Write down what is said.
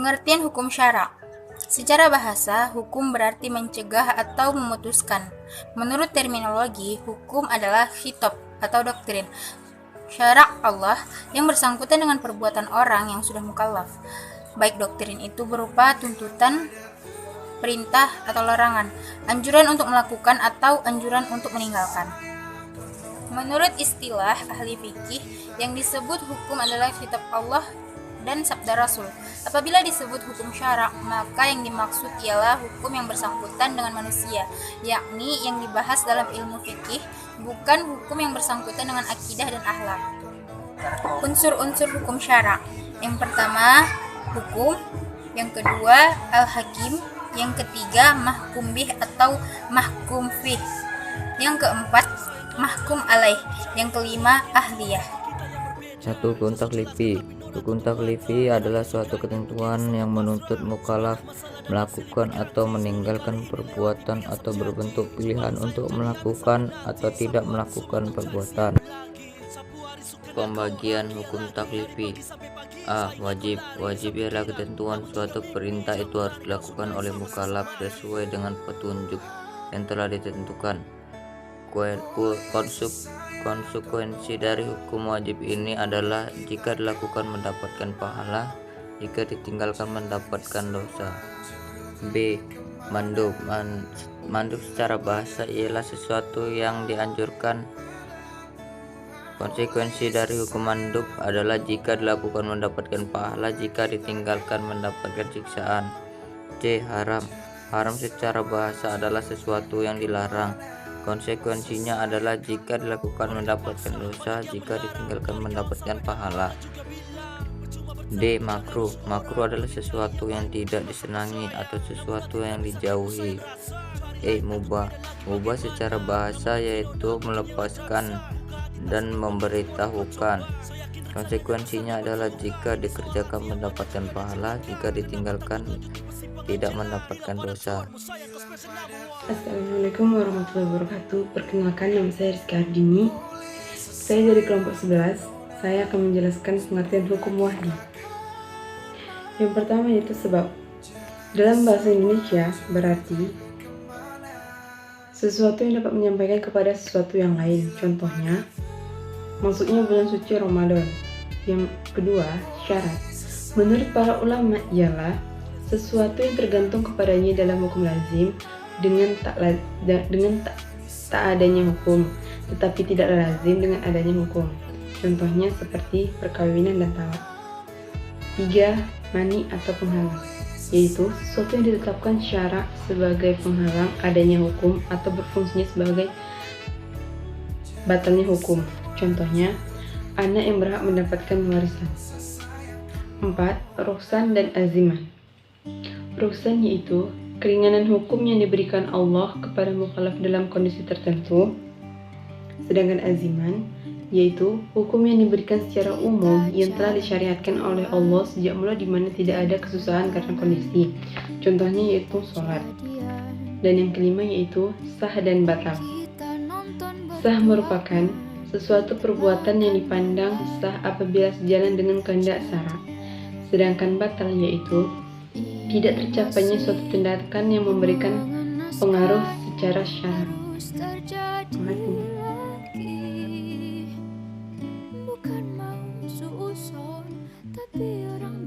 Pengertian hukum syara. Secara bahasa, hukum berarti mencegah atau memutuskan. Menurut terminologi, hukum adalah khitab atau doktrin syara' Allah yang bersangkutan dengan perbuatan orang yang sudah mukallaf. Baik doktrin itu berupa tuntutan, perintah atau larangan, anjuran untuk melakukan atau anjuran untuk meninggalkan. Menurut istilah ahli fikih, yang disebut hukum adalah kitab Allah dan sabda Rasul. Apabila disebut hukum syara', maka yang dimaksud ialah hukum yang bersangkutan dengan manusia, yakni yang dibahas dalam ilmu fikih, bukan hukum yang bersangkutan dengan akidah dan akhlak. Unsur-unsur hukum syara'. Yang pertama, hukum. Yang kedua, al-hakim. Yang ketiga, mahkum bih atau mahkum fih. Yang keempat, mahkum alaih. Yang kelima, ahliyah. 1. Hukum taklifi. Hukum taklifi adalah suatu ketentuan yang menuntut mukallaf melakukan atau meninggalkan perbuatan atau berbentuk pilihan untuk melakukan atau tidak melakukan perbuatan. Pembagian hukum taklifi. A. Wajib. Wajib ialah ketentuan suatu perintah itu harus dilakukan oleh mukallaf sesuai dengan petunjuk yang telah ditentukan. Konsekuensi dari hukum wajib ini adalah jika dilakukan mendapatkan pahala, jika ditinggalkan mendapatkan dosa. B. Mandub. Mandub secara bahasa ialah sesuatu yang dianjurkan. Konsekuensi dari hukum mandub adalah jika dilakukan mendapatkan pahala, jika ditinggalkan mendapatkan siksaan. C. Haram. Haram secara bahasa adalah sesuatu yang dilarang. Konsekuensinya adalah jika dilakukan mendapatkan dosa, jika ditinggalkan mendapatkan pahala. D. Makruh. Makruh adalah sesuatu yang tidak disenangi atau sesuatu yang dijauhi. E. Mubah. Mubah secara bahasa yaitu melepaskan dan memberitahukan. Konsekuensinya adalah jika dikerjakan mendapatkan pahala, jika ditinggalkan tidak mendapatkan dosa. Assalamualaikum warahmatullahi wabarakatuh. Perkenalkan, nama saya Rizky Ardini. Saya dari kelompok 11. Saya akan menjelaskan pengertian hukum wahyi. Yang pertama yaitu sebab. Dalam bahasa Indonesia berarti sesuatu yang dapat menyampaikan kepada sesuatu yang lain. Contohnya, maksudnya bulan suci Ramadan. Yang kedua, syarat. Menurut para ulama ialah sesuatu yang tergantung kepadanya dalam hukum lazim dengan tak adanya hukum, tetapi tidak lazim dengan adanya hukum. Contohnya seperti perkawinan dan talak. 3. Mani atau penghalang, yaitu sesuatu yang ditetapkan syara' sebagai penghalang adanya hukum atau berfungsinya sebagai batalnya hukum. Contohnya, anak yang berhak mendapatkan warisan. 4. Rukhsan dan aziman. Rukhsan yaitu keringanan hukum yang diberikan Allah kepada mukallaf dalam kondisi tertentu. Sedangkan aziman yaitu hukum yang diberikan secara umum yang telah disyariatkan oleh Allah sejak mula di mana tidak ada kesusahan karena kondisi. Contohnya yaitu sholat. Dan yang kelima yaitu sah dan batal. Sah merupakan sesuatu perbuatan yang dipandang sah apabila sejalan dengan kehendak syara'. Sedangkan batal yaitu tidak tercapainya suatu tindakan yang memberikan pengaruh secara syara'. Bukan mau suudzon, tapi orang